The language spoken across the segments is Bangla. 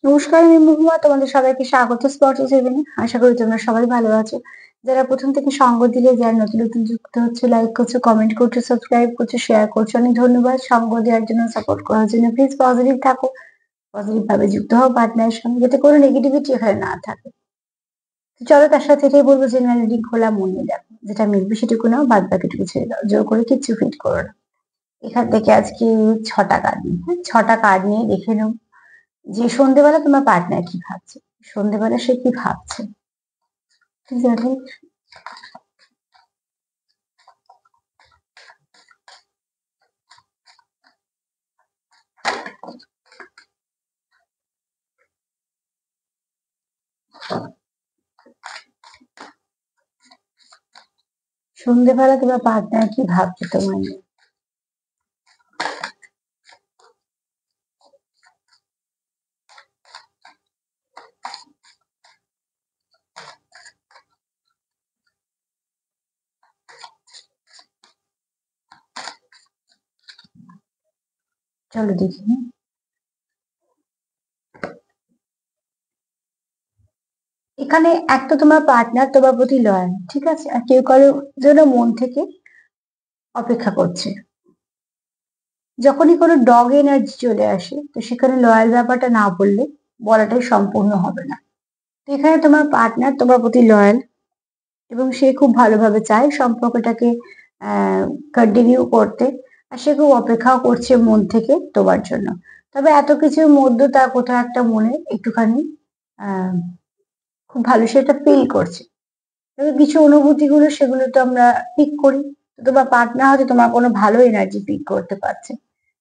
নমস্কার, আমি মহুয়া। তোমাদের সবাইকে স্বাগত স্পট সেভেনে। আশা করি তোমরা সবাই ভালো আছো। যারা প্রথম থেকে সঙ্গ দিলে, যারা নতুন নতুন যুক্ত হচ্ছে, লাইক করছো, কমেন্ট করছো, সাবস্ক্রাইব করছো, শেয়ার করছো, অনেক ধন্যবাদ। সঙ্গ দেওয়ার জন্য, সাপোর্ট করার জন্য। প্লিজ পজিটিভ থাকো, পজিটিভ ভাবে যুক্ত হও পার্টনারের সঙ্গে, যাতে কোনো নেগেটিভিটি এখানে না থাকে। তো চলো, তার সাথে এটাই বলবো, জেনারেল রিডিং খোলা মন নিয়ে দেখো, যেটা মিলবে সেটুকু নাও, বাদ বাকিটুকু ছেড়ে দাও, জোর করে কিচ্ছু ফিট করো না। এখান থেকে আজকে 6টা কার্ড নিই। হ্যাঁ, 6টা কার্ড নিয়ে দেখে নেব যে সন্ধেবেলা তোমার পার্টনার কি ভাবছে, সন্ধেবেলা সে কি ভাবছে। ঠিক আছে, সন্ধেবেলা তোমার পার্টনার কি ভাবছে তোমার নিয়ে। চলো দেখি। এখানে একটা তোমার পার্টনার তোমার প্রতি লয়াল, ঠিক আছে, আর কেউ কারোর জন্য মন থেকে অপেক্ষা করছে। যখনই কোনো ডগ এনার্জি চলে আসে, তো সেখানে লয়াল ব্যাপারটা না বললে বলাটাই সম্পূর্ণ হবে না। তো এখানে তোমার পার্টনার তোমার প্রতি লয়াল, এবং সে খুব ভালোভাবে চায় সম্পর্কটাকে কন্টিনিউ করতে। আর সে খুব অপেক্ষাও করছে মন থেকে তোমার জন্য। তবে এত কিছুর মধ্যে তার কোথাও একটা মনে একটুখানি আহ খুব ভালো সেটা ফিল করছে। তবে কিছু অনুভূতিগুলো সেগুলো তো আমরা পিক করি। তো তোমার পার্টনার হয়তো তোমার কোনো ভালো এনার্জি পিক করতে পারছে।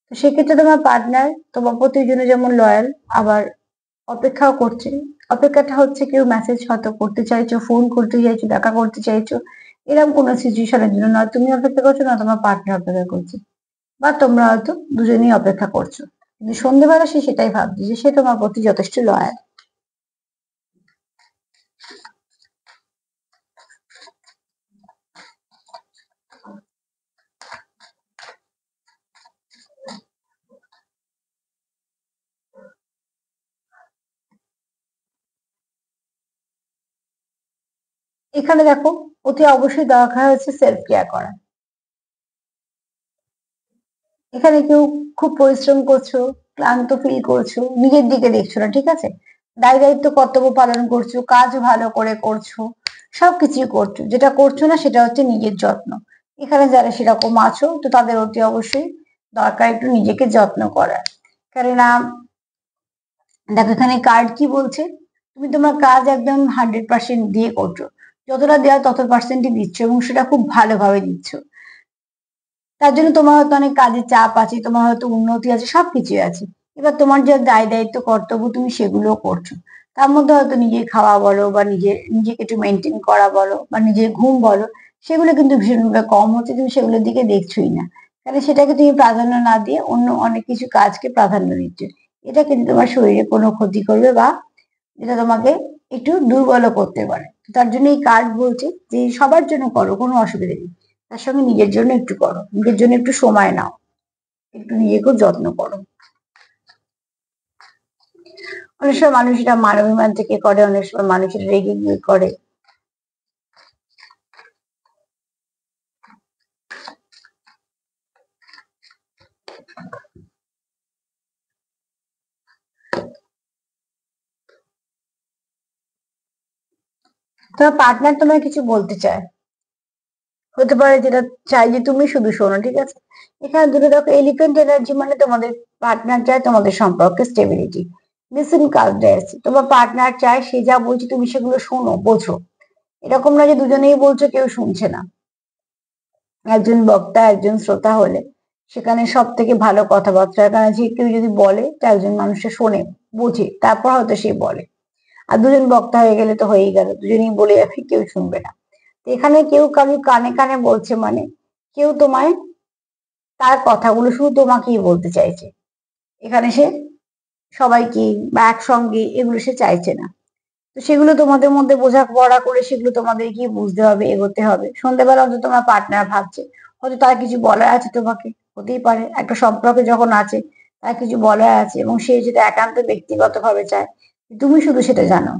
তো সেক্ষেত্রে তোমার পার্টনার তোমার প্রতি জন্য যেমন লয়াল, আবার অপেক্ষাও করছে। অপেক্ষাটা হচ্ছে কেউ মেসেজ হয়তো করতে চাইছো, ফোন করতে চাইছো, দেখা করতে চাইছো, এরকম কোনো সিচুয়েশনের জন্য না তুমি অপেক্ষা করছো, না তোমার পার্টনার অপেক্ষা করছে, বা তোমরা হয়তো দুজনেই অপেক্ষা করছো। কিন্তু সন্ধ্যেবেলা সে সেটাই ভাবছে যে সে তোমার প্রতি যথেষ্ট লয়াল। এখানে দেখো, অতি অবশ্যই দরকার হচ্ছে সেলফ কেয়ার করা। এখানে কেউ খুব পরিশ্রম করছো, ক্লান্ত ফিল করছো, নিজের দিকে দেখছো না, ঠিক আছে। দায় দায়িত্ব কর্তব্য পালন করছো, কাজ ভালো করে করছো, সবকিছুই করছো। যেটা করছো না সেটা হচ্ছে নিজের যত্ন। এখানে যারা সেরকম আছো, তো তাদের অতি অবশ্যই দরকার একটু নিজেকে যত্ন করার। কেননা দেখো, এখানে কার্ড কি বলছে, তুমি তোমার কাজ একদম 100% দিয়ে করছো। যতটা দেওয়া তত পার্সেন্টই দিচ্ছ, এবং সেটা খুব ভালোভাবে দিচ্ছ। তার জন্য তোমার হয়তো অনেক কাজের চাপ আছে, তোমার হয়তো উন্নতি আছে, সবকিছুই আছে। এবার তোমার যে দায় দায়িত্ব কর্তব্য তুমি সেগুলো করছো। তার মধ্যে হয়তো নিজের খাওয়া বলো, বা নিজেকে একটু মেনটেন করা বলো, বা নিজের ঘুম বলো, সেগুলো কিন্তু ভীষণভাবে কম হচ্ছে, তুমি সেগুলোর দিকে দেখছোই না। কারণ সেটাকে তুমি প্রাধান্য না দিয়ে অন্য অনেক কিছু কাজকে প্রাধান্য দিচ্ছ। এটা কিন্তু তোমার শরীরে কোনো ক্ষতি করবে, বা যেটা তোমাকে একটু দুর্বল করতে পারে। তার জন্য এই কার্ড বলছে যে সবার জন্য করো, কোনো অসুবিধা নেই, তার সঙ্গে নিজের জন্য একটু করো, নিজের জন্য একটু সময় নাও, একটু নিজেকেও যত্ন করো। অনেক সময় মানুষ এটা মানবিমান থেকে করে, অনেক সময় মানুষ এটা রেগে গিয়ে করে। তোমার পার্টনার তোমায় কিছু বলতে চায়, হতে পারে যেটা চাই যে তুমি শুধু শোনো, ঠিক আছে। এখানে দুটো দেখো, এলিফ্যান্ট এনার্জি মানে তোমাদের পার্টনার চায় তোমাদের সম্পর্কে স্টেবিলিটি। লিসেন কার্ডে আছে, তোমার পার্টনার চায় সে যা বলছে তুমি সেগুলো শোনো, বোঝো। এরকম না যে দুজনেই বলছো কেউ শুনছে না। একজন বক্তা একজন শ্রোতা হলে সেখানে সব থেকে ভালো কথাবার্তা, কারণ যে কেউ যদি বলে তো একজন মানুষে শোনে, বোঝে, তারপর হয়তো সে বলে। আর দুজন বক্তা হয়ে গেলে তো হয়েই গেল, দুজনেই বলে যাবে, কেউ শুনবে না। তো এখানে কেউ কারোর কানে কানে বলছে, মানে কেউ তোমায় তার কথাগুলো শুধু তোমাকেই বলতে চাইছে। এখানে সে সবাইকে বা একসঙ্গে এগুলো সে চাইছে না। তো সেগুলো তোমাদের মধ্যে বোঝাপড়া করে সেগুলো তোমাদের কি বুঝতে হবে, এগোতে হবে। সন্ধ্যাবেলা হয়তো তোমার পার্টনার ভাবছে, হয়তো তার কিছু বলার আছে তোমাকে, হতেই পারে। একটা সম্পর্কে যখন আছে, তার কিছু বলার আছে এবং সে যেটা একান্ত ব্যক্তিগত ভাবে চায়, তুমি শুধু সেটা জানো।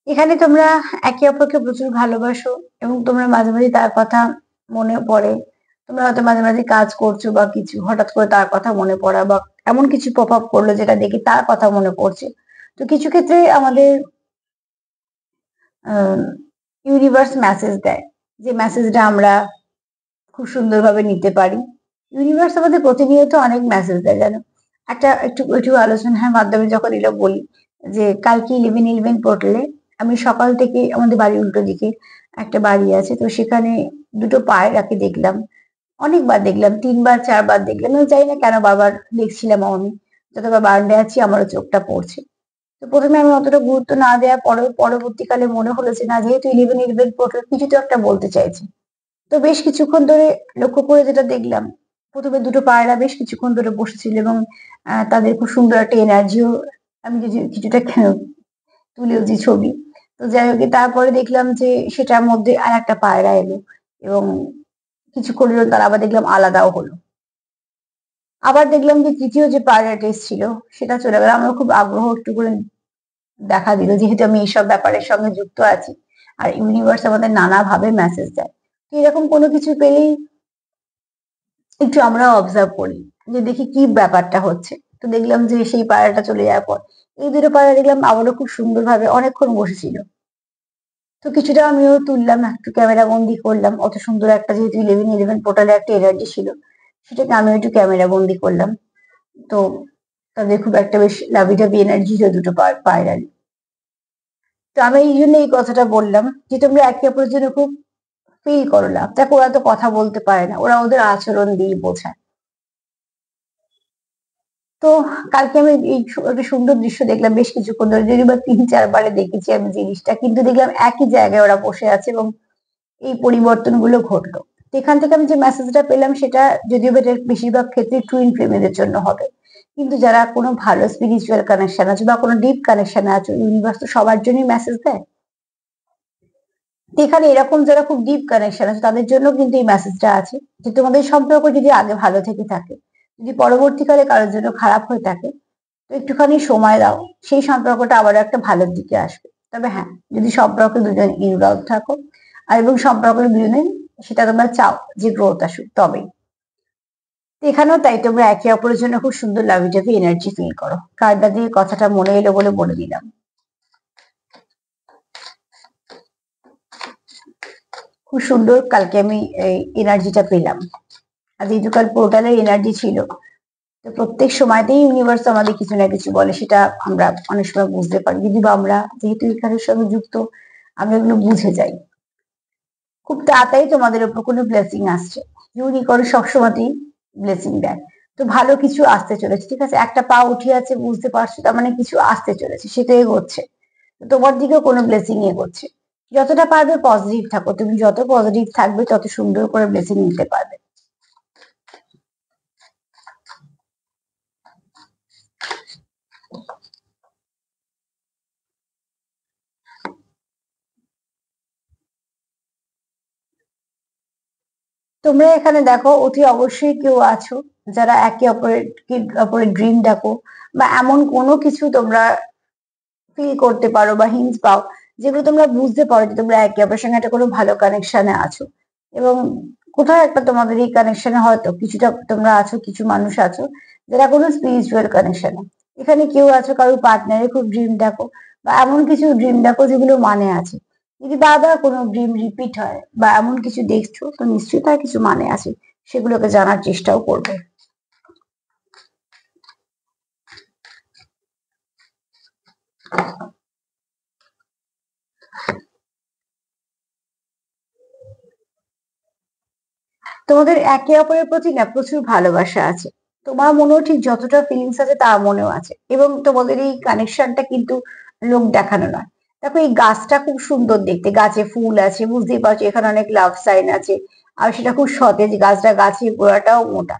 এখানে তোমরা একে অপরকে প্রচুর ভালোবাসো এবং তোমরা মাঝে মাঝে তার কথা মনে পড়ে। তোমরা হয়তো মাঝে মাঝে কাজ করছো বা কিছু, হঠাৎ করে তার কথা মনে পড়া বা এমন কিছু পপ আপ করলো যেটা দেখে তার কথা মনে পড়ছে। তো কিছু ক্ষেত্রে আমাদের ইউনিভার্স মেসেজ দেয়, যে মেসেজটা আমরা খুব সুন্দরভাবে নিতে পারি। ইউনিভার্স আমাদের প্রতিনিয়ত অনেক মেসেজ দেয়, জানো। একটা একটু একটু আলোচনার মাধ্যমে যখন এটা বলি, যে কালকে 1111 পোর্টালে আমি সকাল থেকে, আমাদের বাড়ির উল্টো দিকে একটা বাড়ি আছে, তো সেখানে দুটো পায়রাকে দেখলাম। অনেকবার দেখলাম, 3 বার 4 বার দেখলাম, আমি জানি না কেন বারবার দেখছিলাম। আমি যতবার বারান্দায় আছি আমারও চোখটা পড়ছে। তো প্রথমে আমি অতটা গুরুত্ব না দেওয়ার পরবর্তীকালে মনে হলো যে না, যেহেতু 1111 পোর্টাল কিছু তো একটা বলতে চাইছে। তো বেশ কিছুক্ষণ ধরে লক্ষ্য করে যেটা দেখলাম, প্রথমে দুটো পায়রা বেশ কিছুক্ষণ ধরে বসেছিল এবং তাদের খুব সুন্দর একটা এনার্জিও আমি কিছুটা তুলেওছি ছবি। তো যাই হোক, তারপরে দেখলাম যে সেটার মধ্যে আর একটা পায়রা এলো এবং কিছুক্ষণের জন্য তারা আবার দেখলাম আলাদাও হলো। আবার দেখলাম যে তৃতীয় যে পায়রাটা এসেছিল সেটা চলে গেল। আমার খুব আগ্রহ একটু করে দেখা দিল, যেহেতু আমি এইসব ব্যাপারের সঙ্গে যুক্ত আছি আর ইউনিভার্স আমাদের নানাভাবে মেসেজ দেয়। তো এরকম কোনো কিছু পেলেই একটু আমরা অবজার্ভ করি, যে দেখি কি ব্যাপারটা হচ্ছে। তো দেখলাম যে সেই পায়রাটা চলে যাওয়ার পর এই দুটো পায়রা দেখলাম আবারও খুব সুন্দরভাবে অনেকক্ষণ বসেছিল। তো কিছুটা আমিও তুললাম, একটু ক্যামেরা বন্দি করলাম। অত সুন্দর একটা, যেহেতু 1111 পোর্টালে একটা এনার্জি ছিল, সেটাকে আমিও একটু ক্যামেরা বন্দি করলাম। তো তাদের খুব একটা বেশ লাভি টাভি এনার্জি ছিল দুটো পায়রার। তো আমি এই জন্য এই কথাটা বললাম যে তোমরা একে অপরের জন্য খুব ফিল করো লাভ। দেখো, ওরা তো কথা বলতে পারে না, ওরা ওদের আচরণ দিয়ে বোঝায়। তো কালকে আমি এই একটা সুন্দর দৃশ্য দেখলাম বেশ কিছুক্ষণ ধরে, যদিও বা 3 4 বারে দেখেছি আমি জিনিসটা, কিন্তু দেখলাম একই জায়গায় ওরা বসে আছে এবং এই পরিবর্তনগুলো ঘটলো। তো এখান থেকে আমি যে মেসেজটা পেলাম সেটা, যদিও বা এটা বেশিরভাগ ক্ষেত্রে টুইন প্রেমীদের জন্য হবে, কিন্তু যারা কোনো ভালো স্পিরিচুয়াল কানেকশন আছে বা কোনো ডিপ কানেকশনে আছে, ইউনিভার্স তো সবার জন্যই মেসেজ দেয়। তো এখানে এরকম যারা খুব ডিপ কানেকশন আছে তাদের জন্য কিন্তু এই মেসেজটা আছে, যে তোমাদের সম্পর্ক যদি আগে ভালো থেকে থাকে, যদি পরবর্তীকালে কারোর জন্য খারাপ হয়ে থাকে, তো একটুখানি সময় দাও, সেই সম্পর্কটা আবার একটা ভালোর দিকে আসবে। তবে হ্যাঁ, যদি সম্পর্কে দুজন ইনভলভ থাকো আর এবং সম্পর্কের দুজনে সেটা তোমরা চাও যে গ্রোথ আসুক, তবেই। তো এখানেও তাই, তোমরা একে অপরের জন্য খুব সুন্দর লাভি টাভি এনার্জি ফিল করো। কার্ডটা দিয়ে কথাটা মনে এলো বলে বলে দিলাম। খুব সুন্দর কালকে আমি এই এনার্জিটা পেলাম। আর যেহেতু কাল পোর্টালের এনার্জি ছিল, তো প্রত্যেক সময়তেই ইউনিভার্স আমাদের কিছু না কিছু বলে, সেটা আমরা অনেক সময় বুঝতে পারি। যদি বা আমরা যেহেতু এখানের সঙ্গে যুক্ত, আমরা এগুলো বুঝে যাই। খুব তাড়াতাড়ি তোমাদের উপর কোনো ব্লেসিং আসছে। ইউনিকর্ন সবসময়তেই ব্লেসিং দেয়। তো ভালো কিছু আসতে চলেছে, ঠিক আছে। একটা পা উঠে আছে, বুঝতে পারছো, তার মানে কিছু আসতে চলেছে, সেটা এগোচ্ছে। তো তোমার দিকেও কোনো ব্লেসিং এগোচ্ছে। যতটা পারবে পজিটিভ থাকো, তুমি যত পজিটিভ থাকবে তত সুন্দর করে ব্লেসিং নিতে পারবে। তোমরা এখানে দেখো, অতি অবশ্যই কেউ আছো যারা একে অপরের ড্রিম দেখো, বা এমন কোনো কিছু তোমরা ফিল করতে পারো বা হিন্টস পাও, যেগুলো তোমরা বুঝতে পারো যে তোমরা একে অপরের সঙ্গে একটা কোনো ভালো কানেকশনে আছো। এবং কোথাও একটা তোমাদের এই কানেকশনে হয়তো কিছুটা তোমরা আছো, কিছু মানুষ আছো যারা কোনো স্পিরিচুয়াল কানেকশনে। এখানে কেউ আছো কারোর পার্টনারে খুব ড্রিম দেখো, বা এমন কিছু ড্রিম দেখো যেগুলো মানে আছে। যদি বারবার কোনো ড্রিম রিপিট হয় বা এমন কিছু দেখছো, তো নিশ্চয়ই তার কিছু মানে আছে, সেগুলোকে জানার চেষ্টাও করবে। তোমাদের একে অপরের প্রতি না প্রচুর ভালোবাসা আছে। তোমার মনেও ঠিক যতটা ফিলিংস আছে তার মনেও আছে, এবং তোমাদের এই কানেকশনটা কিন্তু লোক দেখানো নয়। দেখো, এই গাছটা খুব সুন্দর দেখতে, গাছে ফুল আছে, বুঝতেই পারছো এখানে অনেক লাভ সাইন আছে। আর সেটা খুব সতেজ, গাছটা গাছের গোড়াটাও মোটা।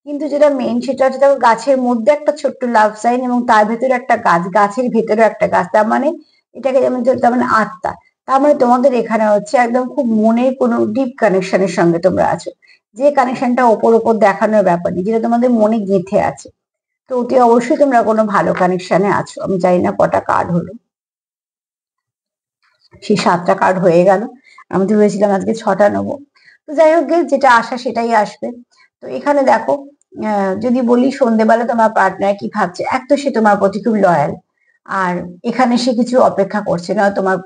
কিন্তু যেটা মেইন সেটা হচ্ছে দেখো গাছের মধ্যে একটা ছোট্ট লাভ সাইন এবং তার ভেতরে একটা গাছ, গাছের ভেতরে একটা গাছ, তার মানে এটাকে যেমন তার মানে আত্মা। তার মানে তোমাদের এখানে হচ্ছে একদম খুব মনের কোনো ডিপ কানেকশনের সঙ্গে তোমরা আছো, যে কানেকশনটা ওপর ওপর দেখানোর ব্যাপার নেই, যেটা তোমাদের মনে গেঁথে আছে। তো অতি অবশ্যই তোমরা কোনো ভালো কানেকশনে আছো। আমি জানি না কটা কার্ড হলো, সেই 7টা কার্ড হয়ে গেল। আমি তো ভেবেছিলাম আজকে 6টা নেবো। তো যাই হোক গে, যেটা আসা সেটাই আসবে। তো এখানে দেখো, যদি বলি সন্ধেবেলা তোমার পার্টনার কি ভাবছে, এক তো সে তোমার প্রতি খুব লয়াল, আর এখানে সে কিছু অপেক্ষা করছে না তোমার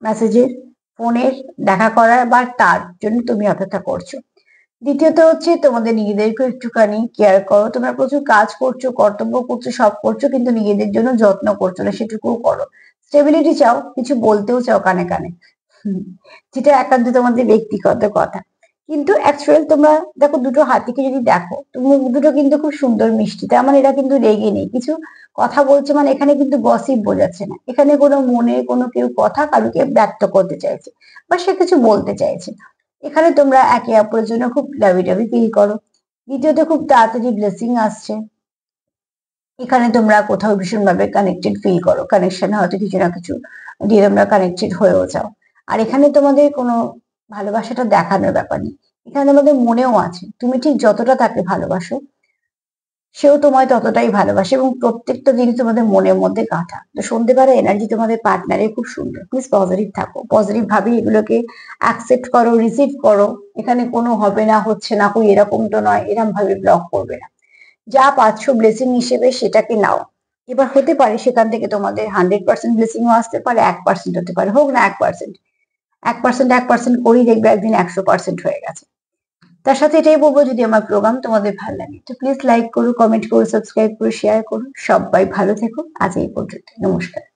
মেসেজের, ফোনের, দেখা করার বা তার জন্য তুমি অপেক্ষা করছো। দ্বিতীয়ত হচ্ছে তোমাদের নিজেদেরকে একটুখানি কেয়ার করো। তোমরা প্রচুর কাজ করছো, কর্তব্য করছো, সব করছো, কিন্তু নিজেদের জন্য যত্ন করছো না, সেটুকুও করো। স্টেবিলিটি চাও, কিছু বলতেও চাও কানে কানে, যেটা একান্ত তোমাদের ব্যক্তিগত কথা। কিন্তু অ্যাকচুয়ালি তোমরা দেখো, দুটো হাতিকে যদি দেখো, তো মুখ দুটো কিন্তু খুব সুন্দর মিষ্টি, তার মানে এরা কিন্তু রেগে নেই, কিছু কথা বলছে, মানে এখানে কিন্তু গসিপ বোঝাচ্ছে না, এখানে কোনো মনে কোনো কেউ কথা কারুকে ব্যক্ত করতে চাইছে বা সে কিছু বলতে চাইছে। এখানে তোমরা একে অপরের জন্য খুব লাভি টাভি ফিল করো। দ্বিতীয়ত খুব তাড়াতাড়ি ব্লেসিং আসছে, এখানে তোমরা কোথাও ভীষণভাবে কানেক্টেড ফিল করো, কানেকশনে হয়তো কিছু না কিছু দিয়ে তোমরা কানেক্টেড হয়েও যাও। আর এখানে তোমাদের কোনো ভালোবাসাটা দেখানোর ব্যাপার নেই, এখানে তোমাদের মনেও আছে, তুমি ঠিক যতটা তাকে ভালোবাসো সেও তোমায় ততটাই ভালোবাসে, এবং প্রত্যেকটা জিনিস তোমাদের মনের মধ্যে গাঁথা। তো সন্ধ্যেবেলা এনার্জি তোমাদের পার্টনারের খুব সুন্দর, প্লিজ পজিটিভ থাকো, পজিটিভ ভাবে এগুলোকে অ্যাকসেপ্ট করো, রিসিভ করো। এখানে কোনো হবে না, হচ্ছে না, কই এরকম তো নয়, এরকম ভাবে ব্লক করবে না। যা পাচ্ছ ব্লেসিং হিসেবে সেটাকে নাও। এবার হতে পারে সেখান থেকে তোমাদের 100% ব্লেসিংও আসতে পারে, 1% হতে পারে, হোক না 1%, 1% করেই দেখবে একদিন 100% হয়ে গেছে। তার সাথে এটাই বলবো, যদি আমার প্রোগ্রাম তোমাদের ভালো লাগে তো প্লিজ লাইক করো, কমেন্ট করো, সাবস্ক্রাইব করো, শেয়ার করো। সবাই ভালো থেকো, আজ এই পর্যন্ত, নমস্কার।